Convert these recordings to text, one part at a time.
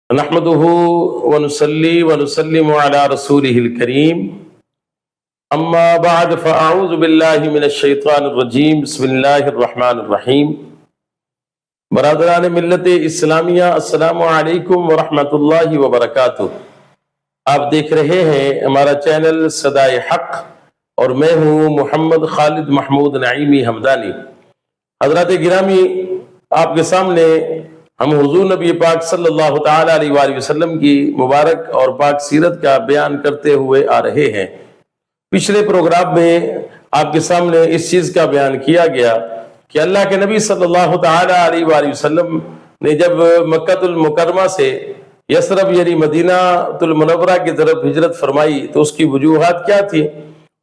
نحمده ونصلي ونسلم على رسوله الكريم اما بعد فاعوذ باللہ من الشیطان الرجیم بسم اللہ الرحمن الرحیم۔ برادران ملت اسلامیہ، السلام علیکم ورحمۃ اللہ وبرکاتہ۔ آپ دیکھ رہے ہیں ہمارا چینل صدائے حق اور میں ہوں محمد خالد محمود نعیمی حمدانی۔ حضرات گرامی، آپ کے سامنے ہم حضور نبی پاک صلی اللہ تعالی علیہ وآلہ وسلم کی مبارک اور پاک سیرت کا بیان کرتے ہوئے آ رہے ہیں۔ پچھلے پروگرام میں آپ کے سامنے اس چیز کا بیان کیا گیا کہ اللہ کے نبی صلی اللہ تعالی علیہ وآلہ وسلم نے جب مکہ المکرمہ سے یثرب یعنی مدینہ المنورہ کی طرف ہجرت فرمائی تو اس کی وجوہات کیا تھی،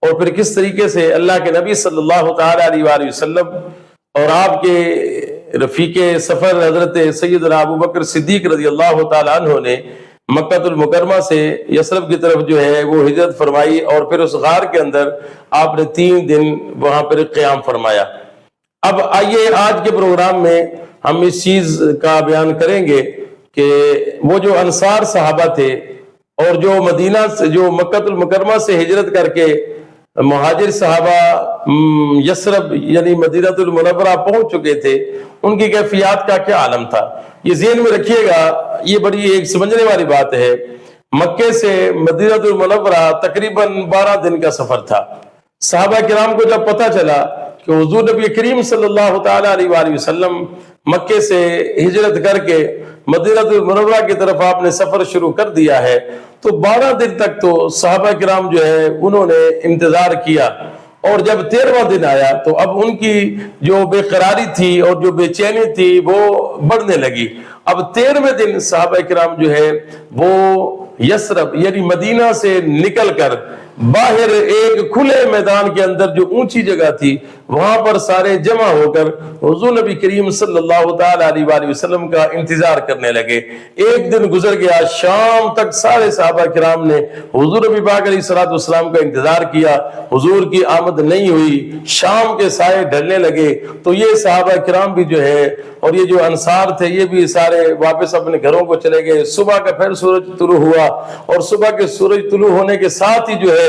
اور پھر کس طریقے سے اللہ کے نبی صلی اللہ تعالی علیہ وآلہ وسلم اور آپ کے رفیق سفر حضرت سیدنا ابو بکر صدیق رضی اللہ تعالیٰ عنہ نے مکہ المکرمہ سے یثرب کی طرف جو ہے وہ ہجرت فرمائی، اور پھر اس غار کے اندر آپ نے 3 دن وہاں پر قیام فرمایا۔ اب آئیے آج کے پروگرام میں ہم اس چیز کا بیان کریں گے کہ وہ جو انصار صحابہ تھے اور جو مدینہ سے جو مکہ المکرمہ سے ہجرت کر کے مہاجر صحابہ یثرب یعنی مدینہ المنورہ پہنچ چکے تھے، ان کی کیفیات کا کیا عالم تھا، یہ ذہن میں رکھیے گا۔ یہ بڑی ایک سمجھنے والی بات ہے۔ مکے سے مدینہ المنورہ تقریباً 12 دن کا سفر تھا۔ صحابہ کرام کو جب پتہ چلا کہ حضور نبی کریم صلی اللہ تعالی علیہ وآلہ وسلم مکے سے ہجرت کر کے مدینہ المنورہ کی طرف آپ نے سفر شروع کر دیا ہے، تو 12 دن تک تو صحابہ کرام جو ہے انہوں نے انتظار کیا، اور جب 13واں دن آیا تو اب ان کی جو بے قراری تھی اور جو بے چینی تھی وہ بڑھنے لگی۔ اب 13ویں دن صحابہ کرام جو ہے وہ یثرب یعنی مدینہ سے نکل کر باہر ایک کھلے میدان کے اندر جو اونچی جگہ تھی وہاں پر سارے جمع ہو کر حضور نبی کریم صلی اللہ تعالی علیہ وآلہ وسلم کا انتظار کرنے لگے۔ ایک دن گزر گیا، شام تک سارے صحابہ کرام نے حضور نبی پاک علیہ السلام کا انتظار کیا، حضور کی آمد نہیں ہوئی۔ شام کے سائے ڈھلنے لگے تو یہ صحابہ کرام بھی جو ہے اور یہ جو انصار تھے یہ بھی سارے واپس اپنے گھروں کو چلے گئے۔ صبح کا پھر سورج طلوع ہوا، اور صبح کے سورج طلوع ہونے کے ساتھ ہی جو ہے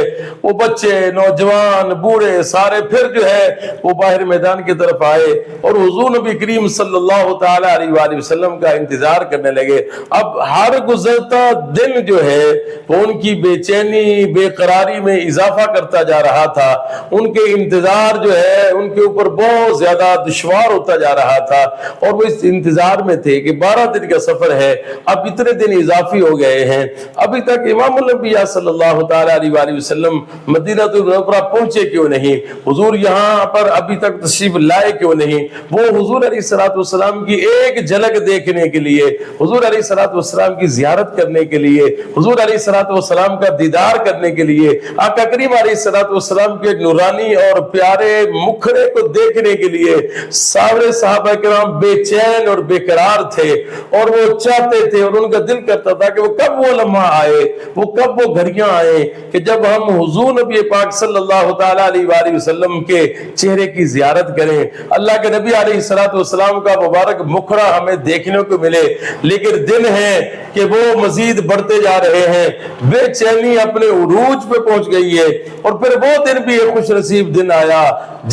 وہ بچے، نوجوان، بوڑھے سارے پھر جو ہے وہ باہر میدان کی طرف آئے اور حضور نبی کریم صلی اللہ تعالی علیہ وآلہ وسلم کا انتظار کرنے لگے۔ اب ہر گزرتا دن جو ہے وہ ان کی بے چینی، بے قراری میں اضافہ کرتا جا رہا تھا۔ ان کے انتظار جو ہے ان کے اوپر بہت زیادہ دشوار ہوتا جا رہا تھا، اور وہ اس انتظار میں تھے کہ 12 دن کا سفر ہے، اب اتنے دن اضافی ہو گئے ہیں، ابھی تک امام الانبیاء صلی اللہ تعالی علیہ وآلہ وسلم مدینہ المنورہ پہنچے کیوں نہیں، حضور یہاں پر ابھی تک تشریف لائے کیوں نہیں۔ وہ حضور علیہ السلام کی ایک جھلک دیکھنے کے لیے، حضور علیہ السلام کی زیارت کرنے کے لیے، حضور علیہ السلام کا دیدار کرنے کے لیے، آقا کریم علیہ السلام کے نورانی اور پیارے مکھڑے کو دیکھنے کے لیے سارے صحابہ کرام بے چین اور بے قرار تھے، اور وہ چاہتے تھے اور ان کا دل کرتا تھا کہ وہ کب وہ لمحہ آئے، وہ کب وہ گھڑیاں آئے کہ جب ہم حضور نبی پاک صلی اللہ تعالی علیہ وآلہ وسلم کے چہرے کی زیارت کریں، اللہ کے نبی علیہ السلام کا مبارک مکھڑا ہمیں دیکھنے کو ملے۔ لیکن دن ہے کہ وہ مزید بڑھتے جا رہے ہیں، بے چینی اپنے عروج پہ پہنچ گئی ہے، اور پھر وہ دن بھی ایک خوش نصیب دن آیا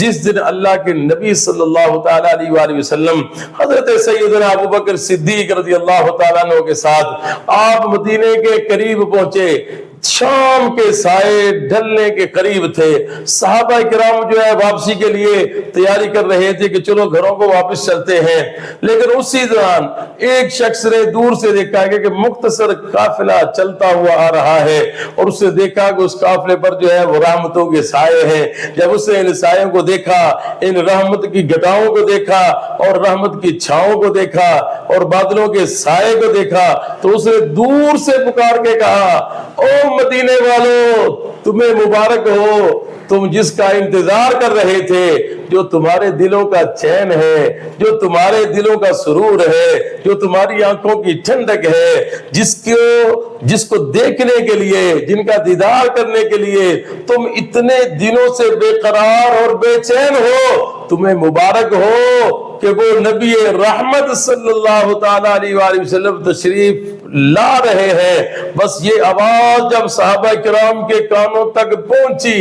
جس دن اللہ کے نبی صلی اللہ تعالی علیہ وآلہ وسلم حضرت سیدنا ابو بکر صدیق رضی اللہ تعالیٰ عنہ کے ساتھ آپ مدینے کے قریب پہنچے۔ شام کے سائے ڈھلنے کے قریب تھے، صحابہ کرام جو ہے واپسی کے لیے تیاری کر رہے تھے کہ چلو گھروں کو واپس چلتے ہیں، لیکن اسی دوران ایک شخص نے دور سے دیکھا کہ مختصر قافلہ چلتا ہوا آ رہا ہے، اور اس نے دیکھا کہ اس قافلے پر جو ہے وہ رحمتوں کے سائے ہیں۔ جب اس نے ان سائوں کو دیکھا، ان رحمت کی گھٹاؤں کو دیکھا اور رحمت کی چھاؤں کو دیکھا اور بادلوں کے سائے کو دیکھا، تو اس نے دور سے پکار کے کہا، او مدینے والو، تمہیں مبارک ہو، تم جس کا انتظار کر رہے تھے، جو تمہارے دلوں کا چین ہے، جو تمہارے دلوں کا سرور ہے، جو تمہاری آنکھوں کی ٹھنڈک ہے، جس کو دیکھنے کے لیے، جن کا دیدار کرنے کے لیے تم اتنے دنوں سے بے قرار اور بے چین ہو، تمہیں مبارک ہو کہ وہ نبی رحمت صلی اللہ تعالی علیہ وآلہ وسلم تشریف لا رہے ہیں۔ بس یہ آواز جب صحابہ کرام کے کانوں تک پہنچی،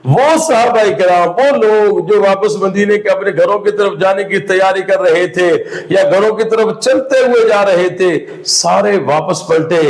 وہ صحابہ کرام، وہ لوگ جو واپس مدینے کے اپنے گھروں کی طرف جانے کی تیاری کر رہے تھے یا گھروں کی طرف چلتے ہوئے جا رہے تھے، سارے واپس پلٹے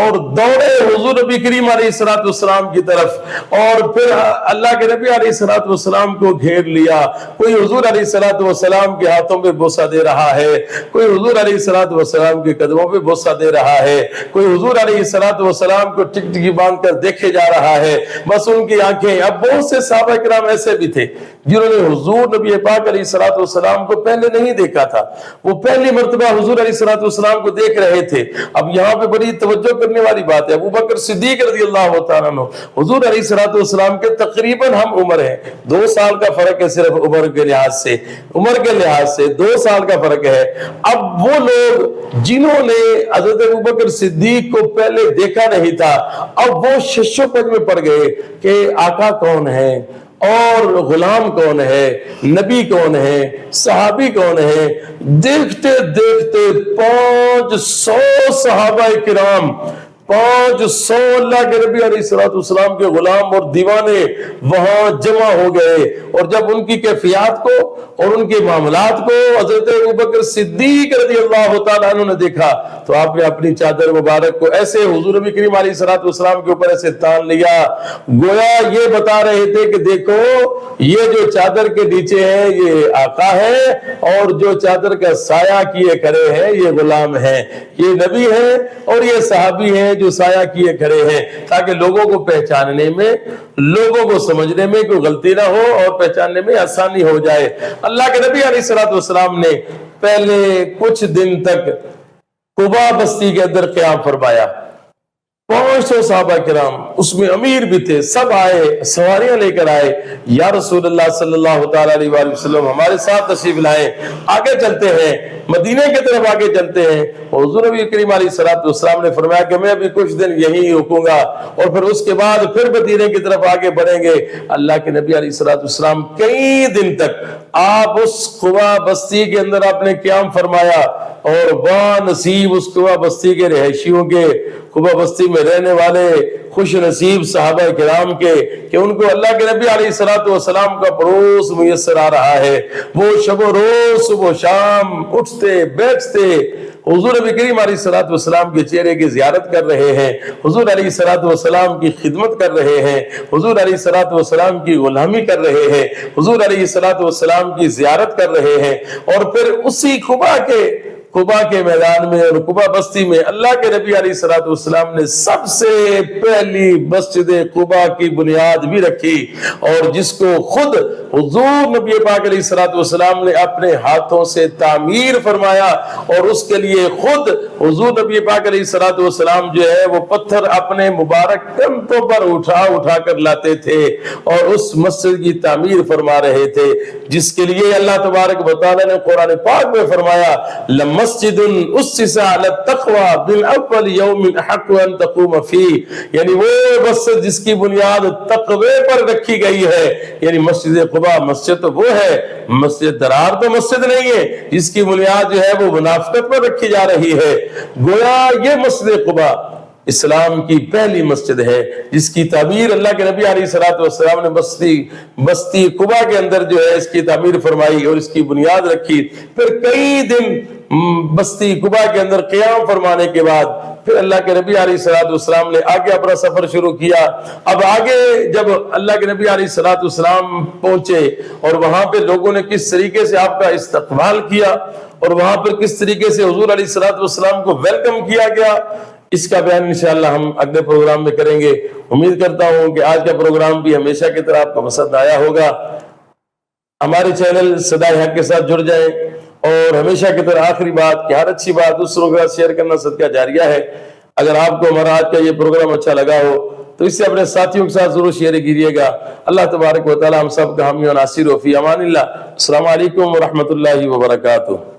اور دوڑے حضور نبی کریم علیہ السلام کی طرف، اور پھر اللہ کے نبی علیہ السلام کو گھیر لیا۔ کوئی حضور علیہ السلام کے ہاتھوں پہ بوسہ دے رہا ہے، کوئی حضور علیہ السلام کے قدموں پہ بوسہ دے رہا ہے، کوئی حضور علیہ السلام کو ٹکٹکی باندھ کر دیکھے جا رہا ہے۔ بس ان کی آنکھیں، اب بہت سے صحابہ کرام ایسے بھی تھے جنہوں نے حضور نبی پاک علیہ السلام کو پہلے نہیں دیکھا تھا، وہ پہلی مرتبہ حضور علیہ السلام کو دیکھ رہے تھے۔ اب یہاں پہ بڑی توجہ کرنے والی بات ہے، ابو بکر صدیق رضی اللہ تعالیٰ عنہ حضور علیہ السلام کے تقریباً ہم عمر ہیں، 2 سال کا فرق ہے صرف عمر کے لحاظ سے 2 سال کا فرق ہے۔ اب وہ لوگ جنہوں نے حضرت ابو بکر صدیق کو پہلے دیکھا نہیں تھا، اب وہ شش و پنج میں پڑ گئے کہ آقا کون ہے اور غلام کون ہے، نبی کون ہے، صحابی کون ہے۔ دیکھتے دیکھتے 500 صحابہ کرام، 500 اللہ کے نبی علیہ السلام کے غلام اور دیوانے وہاں جمع ہو گئے، اور جب ان کی کیفیات کو اور ان کے معاملات کو حضرت ابوبکر صدیق رضی اللہ تعالیٰ عنہ نے دیکھا تو آپ نے اپنی چادر مبارک کو ایسے حضور نبی کریم علیہ السلام کے اوپر ایسے تان لیا، گویا یہ بتا رہے تھے کہ دیکھو یہ جو چادر کے نیچے ہے یہ آقا ہے، اور جو چادر کا سایہ کیے کھڑے ہیں یہ غلام ہیں، یہ نبی ہیں اور یہ صحابی ہیں جو سایہ کیے کھڑے ہیں، تاکہ لوگوں کو پہچاننے میں، لوگوں کو سمجھنے میں کوئی غلطی نہ ہو اور پہچاننے میں آسانی ہو جائے۔ اللہ کے نبی علیہ السلام نے پہلے کچھ دن تک قباء بستی کے اندر قیام فرمایا۔ 500 صحابہ کرام، اس میں امیر بھی تھے، سب آئے، سواریاں لے کر آئے، یا رسول اللہ صلی اللہ تعالیٰ علیہ وآلہ وسلم ہمارے ساتھ تشریف لائیں، آگے چلتے ہیں، مدینے کی طرف آگے چلتے ہیں۔ حضور نبی کریم علیہ السلام نے فرمایا کہ میں ابھی کچھ دن یہیں رکوں گا اور پھر اس کے بعد پھر مدینے کی طرف آگے بڑھیں گے۔ اللہ کے نبی علیہ السلام کئی دن تک آپ اس قباء بستی کے اندر آپ نے قیام فرمایا، اور با نصیب اس قباء بستی کے رہائشیوں کے، قباء بستی میں رہنے والے خوش نصیب صحابہ کرام کے، کہ ان کو اللہ کے نبی علیہ السلام کا پڑوس میسر آ رہا ہے۔ وہ شب و روز صبح و شام اٹھتے بیٹھتے حضور نبی کریم علیہ السلام کے چہرے کی زیارت کر رہے ہیں، حضور علیہ السلام کی خدمت کر رہے ہیں، حضور علیہ السلام کی غلامی کر رہے ہیں، حضور علیہ السلام کی زیارت کر رہے ہیں، اور پھر اسی قباء کے میدان میں اور قباء بستی میں اللہ کے نبی علیہ السلام نے سب سے پہلی مسجد قباء کی بنیاد بھی رکھی، اور جس کو خود حضور نبی پاک علیہ السلام نے اپنے ہاتھوں سے تعمیر فرمایا، اور اس کے لیے خود حضور نبی پاک علیہ السلام جو ہے وہ پتھر اپنے مبارک کندھوں پر اٹھا کر لاتے تھے اور اس مسجد کی تعمیر فرما رہے تھے، جس کے لیے اللہ تبارک و تعالی نے قرآن پاک میں فرمایا مسجد اسس علی التقوی من اول یوم احق ان تقوم فیہ، یعنی وہ مسجد جس کی بنیاد تقوی پر رکھی گئی ہے، یعنی مسجد قباء مسجد تو وہ ہے، مسجد درار تو مسجد نہیں ہے جس کی بنیاد جو ہے وہ منافقت پر رکھی جا رہی ہے۔ گویا یہ مسجد قباء اسلام کی پہلی مسجد ہے جس کی تعمیر اللہ کے نبی علیہ السلام نے بستی قباء کے اندر جو ہے اس کی تعمیر فرمائی اور اس کی بنیاد رکھی۔ پھر کئی دن بستی قباء کے اندر قیام فرمانے کے بعد پھر اللہ کے نبی علیہ السلام نے آگے اپنا سفر شروع کیا۔ اب آگے جب اللہ کے نبی علیہ السلام پہنچے اور وہاں پہ لوگوں نے کس طریقے سے آپ کا استقبال کیا اور وہاں پر کس طریقے سے حضور علیہ السلام کو ویلکم کیا گیا، اس کا بیان انشاءاللہ ہم اگلے پروگرام میں کریں گے۔ امید کرتا ہوں کہ آج کا پروگرام بھی ہمیشہ کی طرح آپ کو پسند آیا ہوگا۔ ہمارے چینل صدائے حق کے ساتھ جڑ جائیں، اور ہمیشہ کی طرح آخری بات کہ ہر اچھی بات دوسروں کے ساتھ شیئر کرنا صدقہ جاریہ ہے۔ اگر آپ کو ہمارا آج کا یہ پروگرام اچھا لگا ہو تو اس سے اپنے ساتھیوں کے ساتھ ضرور شیئر کیجیے گا۔ اللہ تبارک و تعالی ہم سب کا حامی و ناصر و فی امان اللہ۔ السلام علیکم ورحمۃ اللہ وبرکاتہ۔